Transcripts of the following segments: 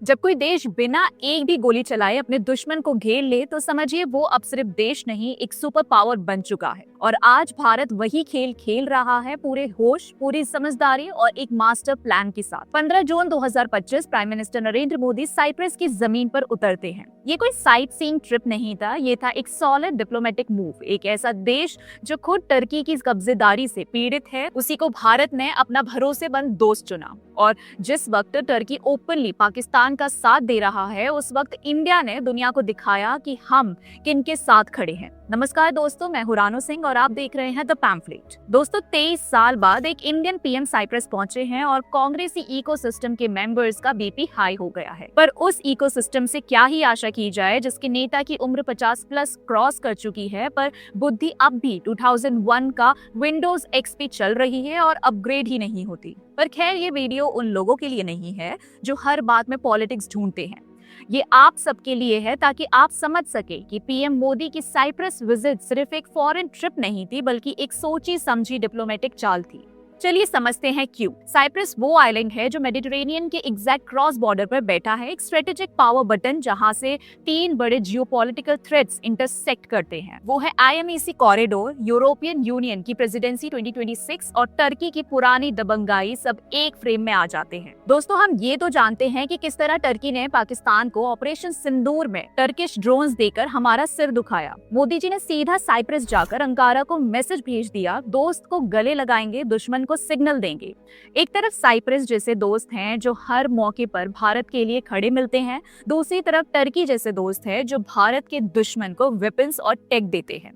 जब कोई देश बिना एक भी गोली चलाए अपने दुश्मन को घेर ले तो समझिए वो अब सिर्फ देश नहीं एक सुपर पावर बन चुका है। और आज भारत वही खेल खेल रहा है, पूरे होश, पूरी समझदारी और एक मास्टर प्लान के साथ। 15 जून 2025 prime minister Narendra Modi Cyprus की जमीन पर उतरते हैं। ये कोई साइट सीइंग ट्रिप नहीं था, ये था एक सॉलिड डिप्लोमेटिक मूव। एक ऐसा देश जो खुद टर्की की कब्जेदारी से पीड़ित है, उसी को भारत ने अपना भरोसेमंद दोस्त चुना। और जिस वक्त टर्की ओपनली पाकिस्तान का साथ दे रहा है, उस वक्त इंडिया ने दुनिया को दिखाया कि हम किनके साथ खड़े हैं। नमस्कार दोस्तों, मैं हूं रानो सिंह और आप देख रहे हैं द पैम्फलेट। दोस्तों, 23 साल बाद एक इंडियन पीएम साइप्रस पहुंचे हैं और कांग्रेसी इकोसिस्टम के मेंबर्स का बीपी हाई हो गया है। पर उस इकोसिस्टम से क्या ही आशा की जाए जिसके नेता की उम्र 50 प्लस क्रॉस कर चुकी है, पर बुद्धि अब भी 2001 का विंडोज एक्सपी चल रही है और अपग्रेड ही नहीं होती। पर खैर, ये वीडियो उन लोगों के लिए नहीं है जो हर बात में पॉलिटिक्स ढूंढते हैं। ये आप सबके लिए है, ताकि आप समझ सके कि पीएम मोदी की साइप्रस विजिट सिर्फ एक फॉरेन ट्रिप नहीं थी, बल्कि एक सोची समझी डिप्लोमेटिक चाल थी। चलिए समझते हैं क्यों। साइप्रस वो आइलैंड है जो मेडिटेरेनियन के एग्जैक्ट क्रॉस बॉर्डर पर बैठा है, एक स्ट्रेटेजिक पावर बटन जहां से तीन बड़े जियोपॉलिटिकल थ्रेट्स इंटरसेक्ट करते हैं। वो है आईएमईसी कॉरिडोर, यूरोपियन यूनियन की प्रेसिडेंसी 2026 और टर्की की पुरानी दबंगाई, सब एक फ्रेम में आ जाते हैं। दोस्तों, हम ये तो जानते हैं कि किस तरह टर्की ने पाकिस्तान को ऑपरेशन सिंदूर में टर्किश ड्रोन्स देकर हमारा सिर दुखाया। मोदी जी ने सीधा साइप्रस जाकर अंकारा को मैसेज भेज दिया, दोस्त को गले लगाएंगे, दुश्मन को सिग्नल देंगे। एक तरफ साइप्रस जैसे दोस्त हैं जो हर मौके पर भारत के लिए खड़े मिलते हैं, दूसरी तरफ टर्की जैसे दोस्त हैं जो भारत के दुश्मन को वेपन्स और टेक देते हैं।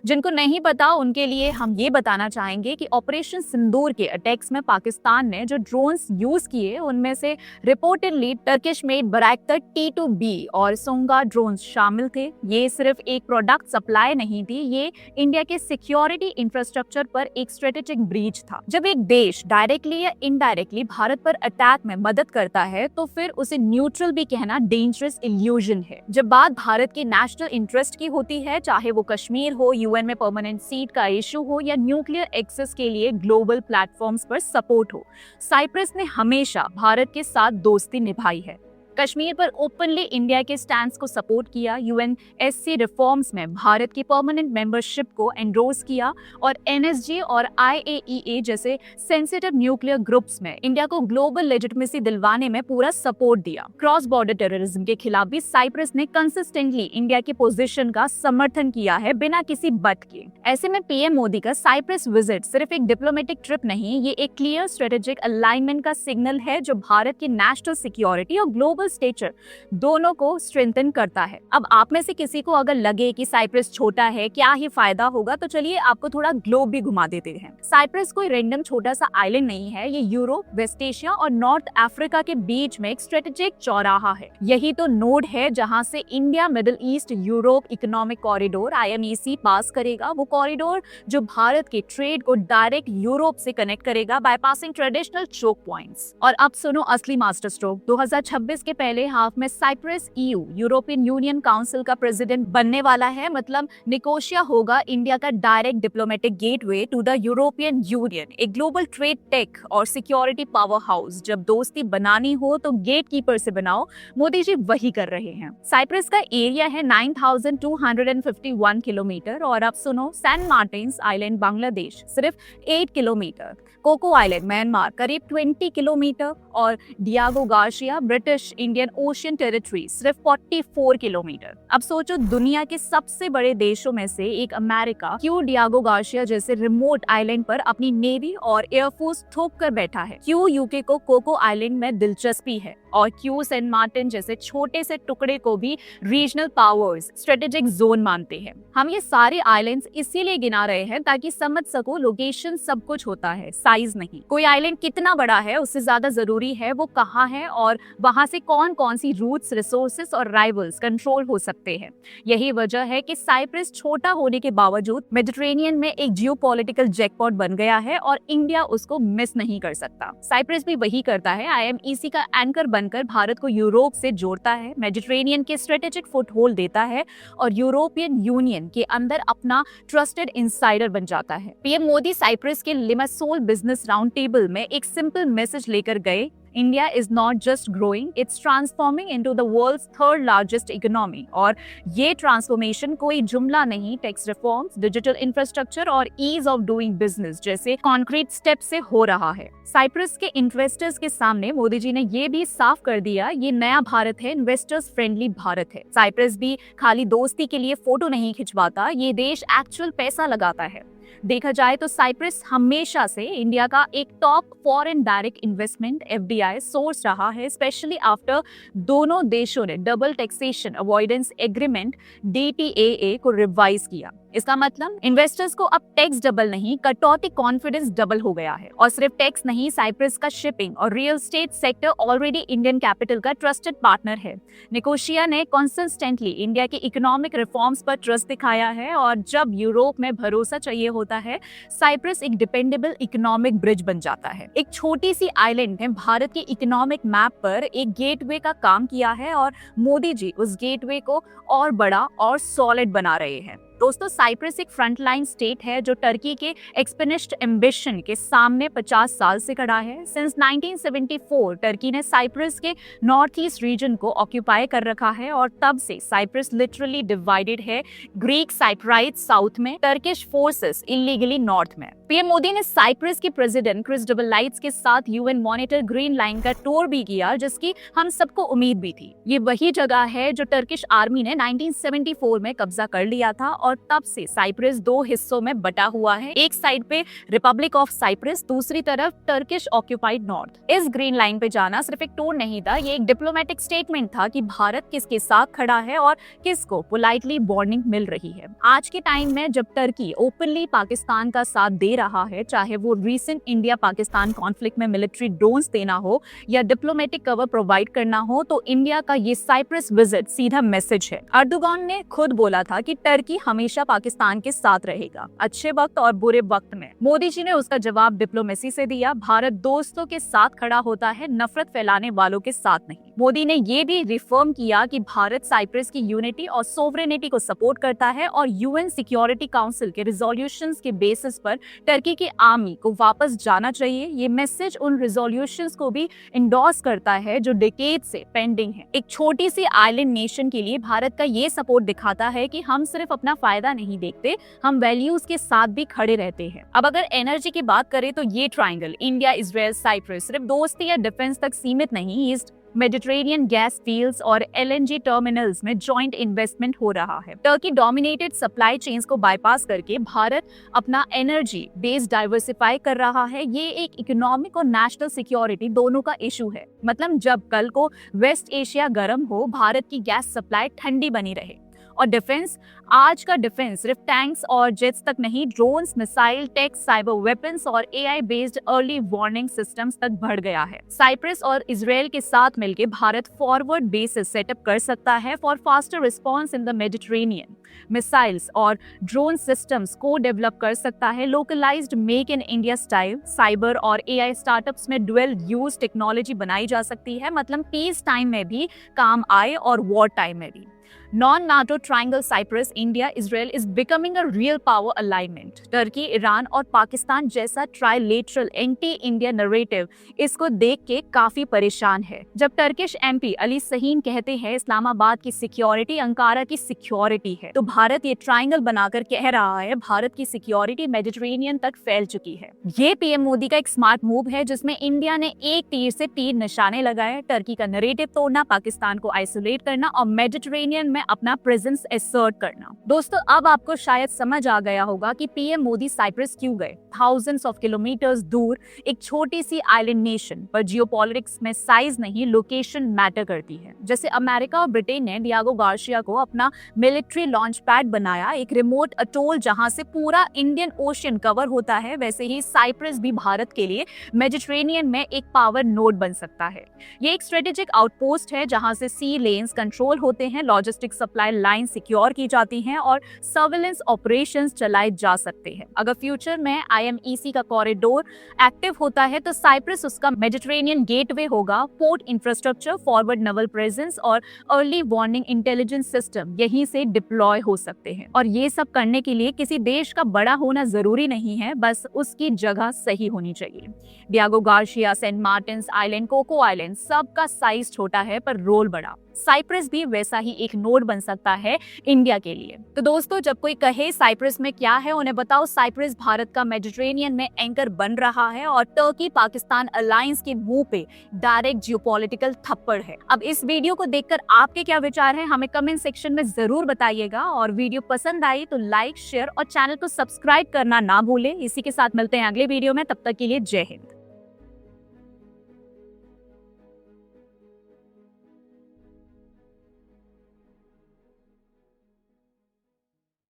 जिनको नहीं पता उनके लिए हम ये बताना चाहेंगे कि ऑपरेशन सिंदूर के अटैक्स में पाकिस्तान ने जो ड्रोन्स यूज किए, उनमें से रिपोर्टेडली टर्किश मेड बैरक्टर T2B और सोंगा ड्रोन्स शामिल थे। ये सिर्फ एक प्रोडक्ट सप्लाई नहीं थी, ये इंडिया के सिक्योरिटी इंफ्रास्ट्रक्चर पर एक स्ट्रेटेजिक ब्रीच था। जब एक देश डायरेक्टली या इनडायरेक्टली भारत पर अटैक में मदद करता है तो फिर उसे न्यूट्रल भी कहना डेंजरस इल्यूजन है। जब बात भारत के नेशनल इंटरेस्ट की होती है, चाहे वो कश्मीर हो, यूएन में परमानेंट सीट का इशू हो या न्यूक्लियर एक्सेस के लिए ग्लोबल प्लेटफॉर्म्स पर सपोर्ट हो, साइप्रस ने हमेशा भारत के साथ दोस्ती निभाई है। कश्मीर पर ओपनली इंडिया के स्टैंड को सपोर्ट किया, यूएनएससी रिफॉर्म्स में भारत की परमानेंट मेंबरशिप को एंडोर्स किया और एनएसजी और आईएईए जैसे सेंसिटिव न्यूक्लियर ग्रुप्स में इंडिया को ग्लोबल लेजिटिमेसी दिलवाने में पूरा सपोर्ट दिया। क्रॉस बॉर्डर टेररिज्म के खिलाफ भी साइप्रस ने कंसिस्टेंटली इंडिया के पोजीशन का समर्थन किया है, बिना किसी बट के। ऐसे में पीएम मोदी का साइप्रस विजिट सिर्फ एक डिप्लोमेटिक ट्रिप नहीं, ये एक क्लियर स्ट्रेटेजिक अलाइनमेंट का सिग्नल है जो भारत की नेशनल सिक्योरिटी और ग्लोबल स्टेचर दोनों को स्ट्रेंथन करता है। अब आप में से किसी को अगर लगे कि साइप्रस छोटा है, क्या ही फायदा होगा, तो चलिए आपको थोड़ा ग्लोब भी घुमा देते हैं। साइप्रस कोई रैंडम छोटा सा आइलैंड नहीं है, ये यूरोप, वेस्ट एशिया और नॉर्थ अफ्रीका के बीच में एक स्ट्रेटेजिक चौराहा है। यही तो नोड है जहां से India middle east Europe economic corridor IMEC पास करेगा। वो कॉरिडोर जो भारत के ट्रेड को डायरेक्ट यूरोप से कनेक्ट करेगा, बाईपासिंग ट्रेडिशनल चोक पॉइंट्स। और अब सुनो असली मास्टर स्ट्रोक। 2026 के पहले हाफ में Cyprus EU European Union council का प्रेसिडेंट बनने वाला है। मतलब निकोशिया होगा इंडिया का direct diplomatic gateway to the European Union, एक ग्लोबल ट्रेड, टेक और सिक्योरिटी पावर हाउस। जब दोस्ती बनानी हो तो गेट कीपर से बनाओ, मोदी जी वही कर रहे हैं। साइप्रस का एरिया है 9251 किलोमीटर। और अब सुनो, सैन मार्टिन्स आइलैंड बांग्लादेश सिर्फ 8 किलोमीटर, कोको आइलैंड म्यांमार करीब 20 किलोमीटर और Diego Garcia British Indian ocean territory सिर्फ 44 किलोमीटर। अब सोचो, दुनिया के सबसे बड़े देशों में से एक अमेरिका क्यों डियागो गार्सिया जैसे रिमोट आइलैंड पर अपनी नेवी और एयरफोर्स थोप कर बैठा है? क्यों यूके को कोको आइलैंड में दिलचस्पी है? और क्यों सेंट मार्टिन जैसे छोटे से टुकड़े को भी रीजनल पावर्स स्ट्रेटेजिक जोन मानते हैं? हम ये सारे आइलैंड्स इसीलिए गिना रहे हैं ताकि समझ सको, लोकेशन सब कुछ होता है, साइज नहीं। कोई आइलैंड कितना बड़ा है उससे ज्यादा जरूरी है वो कहाँ है और वहां से कौन कौन सी रूट्स, रिसोर्सेस और राइवल्स कंट्रोल हो सकते हैं। यही वजह है कि साइप्रस छोटा होने के बावजूद मेडिटेरेनियन में एक जियोपॉलिटिकल जैकपॉट बन गया है और इंडिया उसको मिस नहीं कर सकता। साइप्रस भी वही करता है, IMEC का एंकर बनकर भारत को यूरोप से जोड़ता है, मेडिटेरेनियन के स्ट्रेटेजिक फुटहोल्ड देता है और यूरोपियन यूनियन के अंदर अपना ट्रस्टेड इंसाइडर बन जाता है। पीएम मोदी साइप्रस के लिमासोल बिजनेस राउंड टेबल में एक सिंपल मैसेज लेकर गए, India is not just growing, it's transforming into the world's third largest economy. और ये ट्रांसफॉर्मेशन कोई जुमला नहीं, टैक्स रिफॉर्म्स, डिजिटल इंफ्रास्ट्रक्चर और ईज ऑफ डूइंग बिजनेस जैसे कॉन्क्रीट स्टेप से हो रहा है। साइप्रस के इन्वेस्टर्स के सामने मोदी जी ने ये भी साफ कर दिया, ये नया भारत है, इन्वेस्टर्स फ्रेंडली भारत है। साइप्रस भी खाली दोस्ती के लिए फोटो नहीं खिंचवाता, ये देश एक्चुअल पैसा लगाता है। देखा जाए तो साइप्रस हमेशा से इंडिया का एक top foreign direct investment FDI source रहा है, स्पेशली आफ्टर दोनों देशों ने डबल टैक्सेशन अवॉइडेंस एग्रीमेंट डीटीएए को रिवाइज किया। इसका मतलब इन्वेस्टर्स को अब टैक्स डबल नहीं, कटौती कॉन्फिडेंस डबल हो गया है। और सिर्फ टैक्स नहीं, साइप्रस का शिपिंग और real estate sector already Indian capital का ट्रस्टेड पार्टनर है। निकोशिया ने कंसिस्टेंटली इंडिया के इकोनॉमिक रिफॉर्म्स पर ट्रस्ट दिखाया है, और जब यूरोप में भरोसा चाहिए होता है, साइप्रस एक डिपेंडेबल इकोनॉमिक ब्रिज बन जाता है। एक छोटी सी आइलैंड ने भारत के इकोनॉमिक मैप पर एक गेटवे का काम किया है, और मोदी जी उस गेटवे को और बड़ा और सॉलिड बना रहे हैं। दोस्तों, साइप्रस एक फ्रंटलाइन स्टेट है जो टर्की के एक्सपेनिस्ट एम्बिशन के सामने 50 साल से खड़ा है। सिंस 1974 टर्की ने साइप्रस के नॉर्थ ईस्ट रीजन को ऑक्यूपाई कर रखा है, और तब से साइप्रस लिटरली डिवाइडेड है, ग्रीक साइप्राइट्स साउथ में, टर्किश फोर्सेस इलीगली नॉर्थ में। पीएम मोदी ने साइप्रस के प्रेसिडेंट क्रिस्टोबलाइट्स के साथ यूएन मॉनिटर ग्रीन लाइन का टूर भी किया, जिसकी हम सबको उम्मीद भी थी। ये वही जगह है जो टर्किश आर्मी ने 1974 में कब्जा कर लिया था, और तब से साइप्रस दो हिस्सों में बटा हुआ है। एक साइड पे रिपब्लिक ऑफ साइप्रस, दूसरी तरफ टर्किश ऑक्यूपाइड नॉर्थ। इस ग्रीन लाइन पे जाना सिर्फ एक टूर नहीं था, ये एक डिप्लोमेटिक स्टेटमेंट था कि भारत किसके साथ खड़ा है और किसको पोलाइटली वार्निंग मिल रही है। आज के टाइम में जब टर्की ओपनली पाकिस्तान का साथ दे रहा है, चाहे वो रीसेंट इंडिया पाकिस्तान कॉन्फ्लिक्ट में मिलिट्री ड्रोन्स देना हो या डिप्लोमेटिक कवर प्रोवाइड करना हो, तो इंडिया का ये साइप्रस विजिट सीधा मैसेज है। अर्दोगान ने खुद बोला था कि टर्की हमेशा पाकिस्तान के साथ रहेगा, अच्छे वक्त और बुरे वक्त में। मोदी जी ने उसका जवाब डिप्लोमेसी से दिया। भारत दोस्तों के साथ खड़ा होता है, नफरत फैलाने वालों के साथ नहीं। मोदी ने ये भी रिफर्म किया कि भारत साइप्रस की यूनिटी और सोवरेनिटी को सपोर्ट करता है, और यूएन सिक्योरिटी काउंसिल के रिजोल्यूशंस के बेसिस पर टर्की की आर्मी को वापस जाना चाहिए। ये मैसेज उन रिजोल्यूशंस को भी इंडोर्स करता है जो डिकेड से पेंडिंग है। एक छोटी सी आइलैंड नेशन के लिए भारत का ये सपोर्ट दिखाता है कि हम सिर्फ अपना फायदा नहीं देखते, हम वैल्यूज के साथ भी खड़े रहते हैं। अब अगर एनर्जी की बात करें तो ये ट्रायंगल इंडिया, इजराइल, साइप्रस सिर्फ दोस्ती या डिफेंस तक सीमित नहीं। ईस्ट मेडिटेरेनियन गैस फील्ड्स और एलएनजी टर्मिनल्स में जॉइंट इन्वेस्टमेंट हो रहा है। टर्की डोमिनेटेड सप्लाई चेन्स को बाईपास करके भारत अपना एनर्जी बेस डाइवर्सिफाई कर रहा है। ये एक इकोनॉमिक और नेशनल सिक्योरिटी दोनों का इशू है। मतलब जब कल को वेस्ट एशिया गर्म हो, भारत की गैस सप्लाई ठंडी बनी रहे। और डिफेंस, आज का डिफेंस सिर्फ टैंक्स और जेट्स तक नहीं, drones, missile, tech, cyber weapons और AI based early warning systems तक बढ़ गया है। साइप्रस और इजराइल के साथ मिलकर भारत फॉरवर्ड बेसिस सेटअप कर सकता है for faster response in the Mediterranean. Missiles और ड्रोन सिस्टम्स को डेवलप कर सकता है, localized make in India style. Cyber और एआई स्टार्टअप्स में डुअल यूज टेक्नोलॉजी बनाई जा सकती है, मतलब पीस टाइम में भी काम आए और वॉर टाइम में भी। Non-NATO triangle Cyprus, India, Israel is becoming a real power alignment. Turkey, Iran और पाकिस्तान जैसा ट्राइलेटरल एंटी इंडिया नैरेटिव इसको देख के काफी परेशान है। जब टर्किश एमपी अली सहीन कहते हैं इस्लामाबाद की सिक्योरिटी अंकारा की सिक्योरिटी है, तो भारत ये ट्रायंगल बनाकर कह रहा है भारत की सिक्योरिटी मेडिटेरेनियन तक फैल चुकी है। ये पीएम मोदी का एक स्मार्ट मूव है जिसमें इंडिया ने एक तीर से तीन निशाने लगाए, टर्की का नैरेटिव तोड़ना, पाकिस्तान को आइसोलेट करना और मेडिटेरेनियन में अपना प्रेजेंस एसर्ट करना। दोस्तों, अब आपको शायद समझ आ गया होगा कि पीएम मोदी साइप्रस क्यों गए। थाउजेंड्स ऑफ किलोमीटर्स दूर एक छोटी सी आइलैंड नेशन पर जियोपॉलिटिक्स में साइज नहीं, लोकेशन मैटर करती है। जैसे अमेरिका और ब्रिटेन ने डियागो गार्सिया को अपना मिलिट्री लॉन्च पैड बनाया, एक रिमोट अटोल जहां से पूरा इंडियन ओशियन कवर होता है, वैसे ही साइप्रस भी भारत के लिए मेडिटेरेनियन में एक पावर नोड बन सकता है। ये एक स्ट्रेटेजिक आउटपोस्ट है जहां से सी लेन्स कंट्रोल होते हैं, logistics logistic supply line secure की जाती हैं और सर्विलेंस ऑपरेशंस चलाए जा सकते हैं। अगर फ्यूचर में IMEC का कॉरिडोर एक्टिव होता है तो साइप्रस उसका मेडिटेरेनियन गेटवे होगा। Port infrastructure, forward naval presence और अर्ली वार्निंग इंटेलिजेंस सिस्टम यहीं से डिप्लॉय हो सकते हैं। और ये सब करने के लिए किसी देश का बड़ा होना जरूरी नहीं है, बस उसकी जगह सही होनी चाहिए। Diego Garcia, Saint Martin's island, Coco island, सबका साइज छोटा है पर रोल बड़ा। साइप्रस भी वैसा ही एक नोड बन सकता है इंडिया के लिए। तो दोस्तों, जब कोई कहे साइप्रस में क्या है, उन्हें बताओ साइप्रस भारत का मेडिटेरेनियन में एंकर बन रहा है और टर्की पाकिस्तान अलायंस के मुंह पे डायरेक्ट जियोपॉलिटिकल थप्पड़ है। अब इस वीडियो को देखकर आपके क्या विचार हैं, हमें कमेंट सेक्शन में जरूर बताइएगा। और वीडियो पसंद आई तो लाइक, शेयर और चैनल को सब्सक्राइब करना ना भूलें। इसी के साथ मिलते हैं अगले वीडियो में, तब तक के लिए जय हिंद।